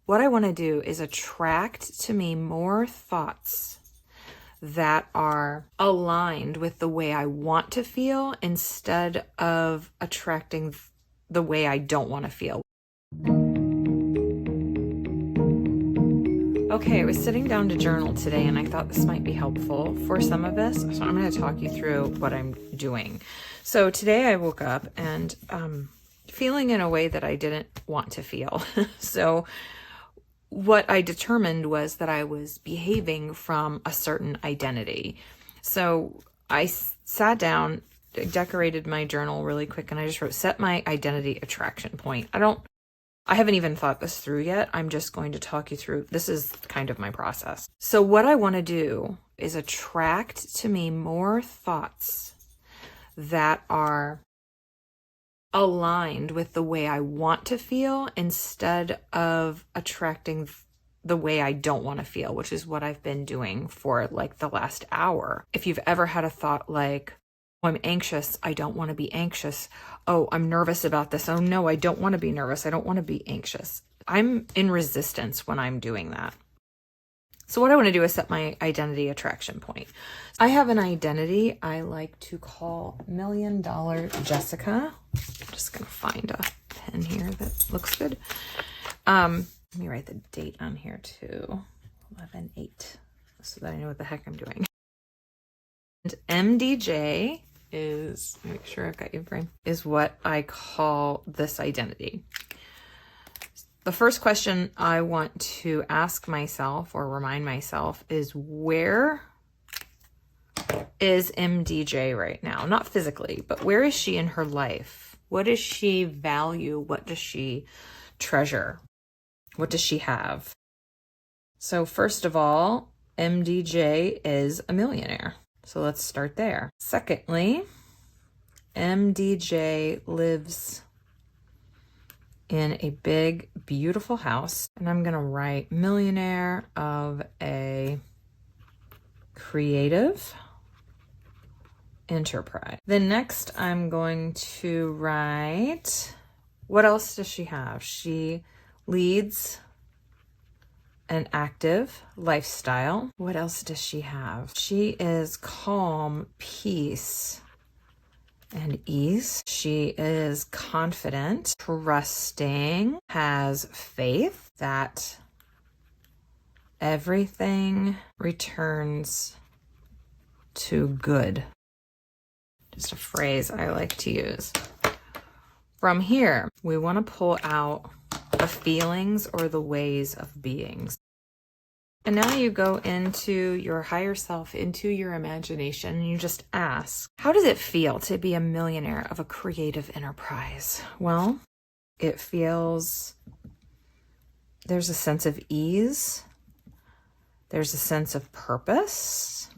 What I want to do is attract to me more thoughts that are aligned with the way I want to feel instead of attracting the way I don't want to feel. Okay, I was sitting down to journal today and I thought this might be helpful for some of us. So I'm going to talk you through what I'm doing. So today I woke up and feeling in a way that I didn't want to feel. So what I determined was that I was behaving from a certain identity. So I sat down, decorated my journal really quick, and I just wrote, set my identity attraction point. I haven't even thought this through yet. I'm just going to talk you through. This is kind of my process. So what I want to do is attract to me more thoughts that are aligned with the way I want to feel instead of attracting the way I don't want to feel, which is what I've been doing for like the last hour. If you've ever had a thought like, oh, I'm anxious, I don't want to be anxious. Oh, I'm nervous about this. Oh no, I don't want to be nervous. I don't want to be anxious. I'm in resistance when I'm doing that. So what I want to do is set my identity attraction point. I have an identity I like to call $1 Million Jessica. I'm just going to find a pen here that looks good. Let me write the date on here too. 11/8, so that I know what the heck I'm doing. And MDJ is, make sure I've got you framed, is what I call this identity. The first question I want to ask myself or remind myself is, where is MDJ right now? Not physically, but where is she in her life? What does she value? What does she treasure? What does she have? So first of all, MDJ is a millionaire. So let's start there. Secondly, MDJ lives in a big, beautiful house. And I'm going to write millionaire of a creative enterprise. Then next I'm going to write, what else does she have? She leads an active lifestyle. What else does she have? She is calm, peace, and ease. She is confident, trusting, has faith that everything returns to good. Just a phrase I like to use. From here, we want to pull out the feelings or the ways of beings. And now you go into your higher self, into your imagination, and you just ask, how does it feel to be a millionaire of a creative enterprise? Well, it feels, there's a sense of ease. There's a sense of purpose.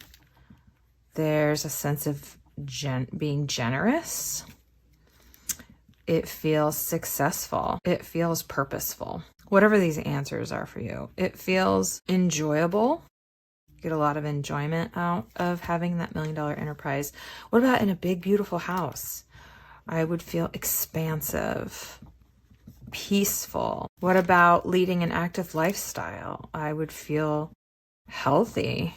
There's a sense of being generous. It feels successful. It feels purposeful. Whatever these answers are for you, it feels enjoyable. You get a lot of enjoyment out of having that $1 million enterprise. What about in a big, beautiful house? I would feel expansive, peaceful. What about leading an active lifestyle? I would feel healthy.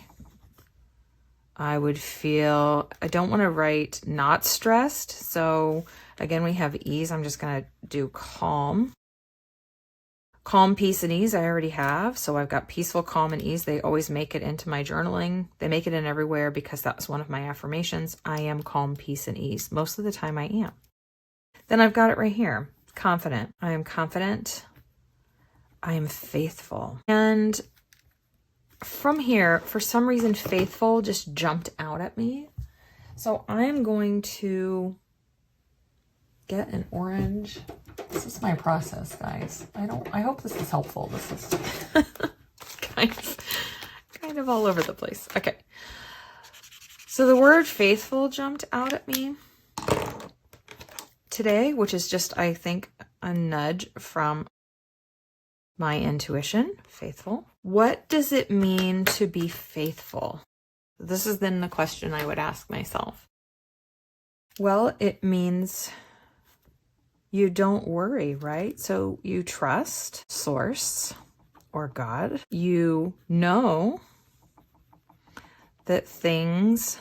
I would feel, I don't want to write not stressed. So again, we have ease. I'm just going to do calm. Calm, peace, and ease I already have. So I've got peaceful, calm, and ease. They always make it into my journaling. They make it in everywhere because that's one of my affirmations. I am calm, peace, and ease. Most of the time I am. Then I've got it right here. Confident. I am confident. I am faithful. And from here, for some reason, faithful just jumped out at me. So I'm going to get an orange. This is my process, guys. I hope this is helpful. This is kind of all over the place. Okay. So the word faithful jumped out at me today, which is just, I think, a nudge from my intuition. Faithful. What does it mean to be faithful? This is then the question I would ask myself. Well, it means you don't worry, right? So you trust source, or God. You know that things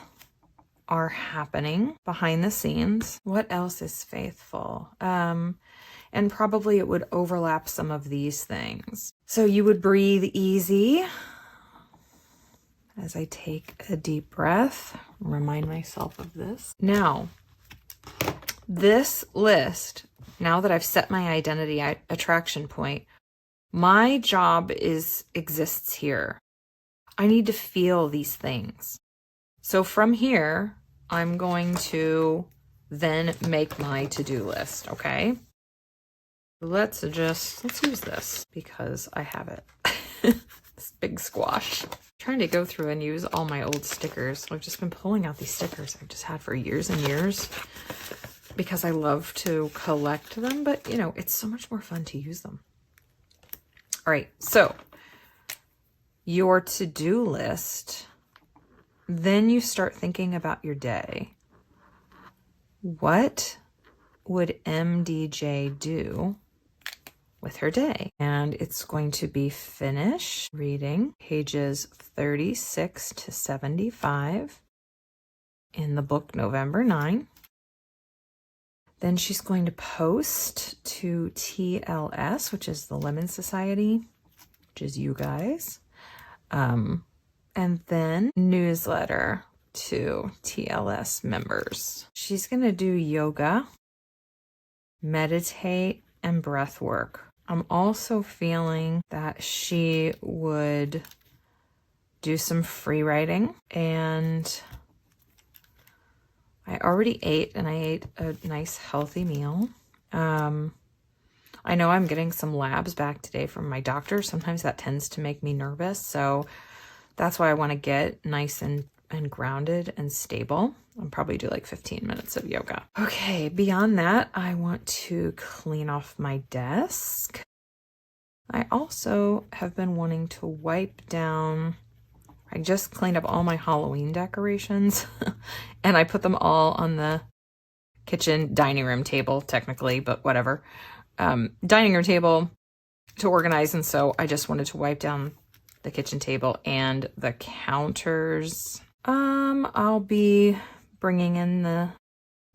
are happening behind the scenes. What else is faithful? And probably it would overlap some of these things. So you would breathe easy as I take a deep breath, remind myself of this. Now, this list, now that I've set my identity attraction point, my job exists here. I need to feel these things. So from here, I'm going to then make my to-do list, okay? Let's use this because I have it. This big squash. I'm trying to go through and use all my old stickers. I've just been pulling out these stickers I've just had for years and years because I love to collect them, but you know, it's so much more fun to use them. All right, so your to-do list, then you start thinking about your day. What would MDJ do with her day? And it's going to be finish reading pages 36 to 75 in the book November 9. Then she's going to post to TLS, which is the Lemmon Society, which is you guys. And then newsletter to TLS members. She's going to do yoga, meditate, and breath work. I'm also feeling that she would do some free writing, and I already ate, and I ate a nice healthy meal. I know I'm getting some labs back today from my doctor. Sometimes that tends to make me nervous, so that's why I want to get nice and grounded and stable. I'll probably do like 15 minutes of yoga. Okay, beyond that, I want to clean off my desk. I also have been wanting to wipe down. I just cleaned up all my Halloween decorations and I put them all on the kitchen dining room table, technically, but whatever. Dining room table to organize, and so I just wanted to wipe down the kitchen table and the counters. I'll be bringing in the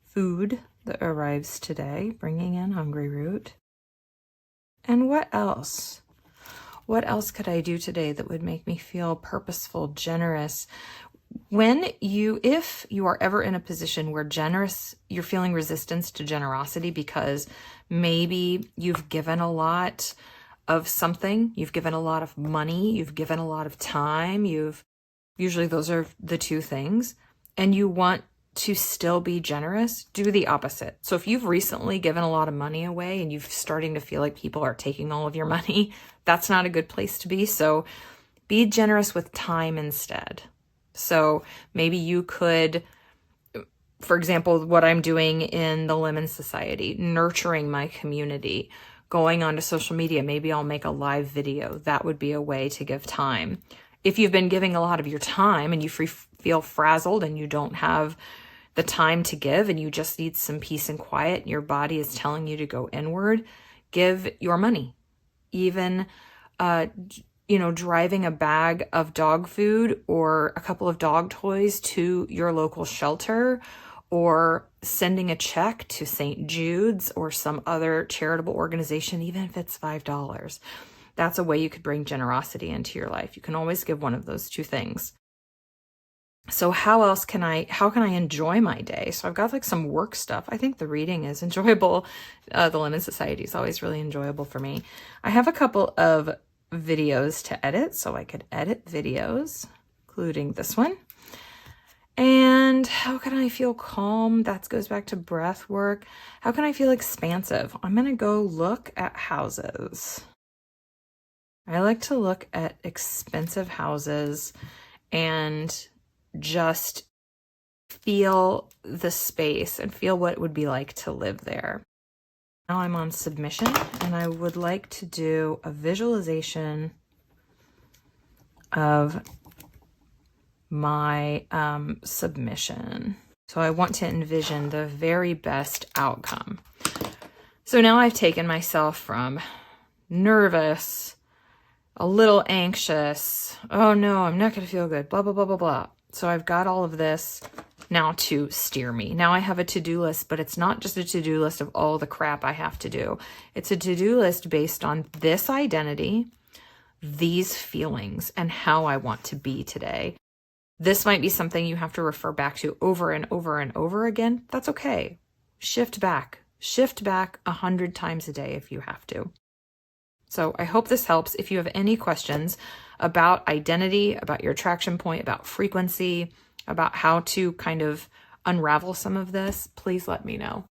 food that arrives today, bringing in Hungry Root. And what else? What else could I do today that would make me feel purposeful, generous? If you are ever in a position where you're feeling resistance to generosity because maybe you've given a lot of something, you've given a lot of money, you've given a lot of time, usually those are the two things, and you want to still be generous, do the opposite. So if you've recently given a lot of money away and you're starting to feel like people are taking all of your money, that's not a good place to be. So be generous with time instead. So maybe you could, for example, what I'm doing in the Lemmon Society, nurturing my community, going onto social media, maybe I'll make a live video. That would be a way to give time. If you've been giving a lot of your time and you feel frazzled and you don't have the time to give and you just need some peace and quiet, and your body is telling you to go inward, give your money. Even, driving a bag of dog food or a couple of dog toys to your local shelter, or sending a check to St. Jude's or some other charitable organization, even if it's $5. That's a way you could bring generosity into your life. You can always give one of those two things. So how can I enjoy my day? So I've got like some work stuff. I think the reading is enjoyable. The Lemmon Society is always really enjoyable for me. I have a couple of videos to edit, so I could edit videos, including this one. And how can I feel calm? That goes back to breath work. How can I feel expansive? I'm going to go look at houses. I like to look at expensive houses and just feel the space and feel what it would be like to live there. Now I'm on submission, and I would like to do a visualization of my submission. So I want to envision the very best outcome. So now I've taken myself from nervous a little anxious. Oh no, I'm not going to feel good, blah, blah, blah, blah, blah. So I've got all of this now to steer me. Now I have a to-do list, but it's not just a to-do list of all the crap I have to do. It's a to-do list based on this identity, these feelings, and how I want to be today. This might be something you have to refer back to over and over and over again. That's okay. Shift back 100 times a day if you have to. So I hope this helps. If you have any questions about identity, about your attraction point, about frequency, about how to kind of unravel some of this, please let me know.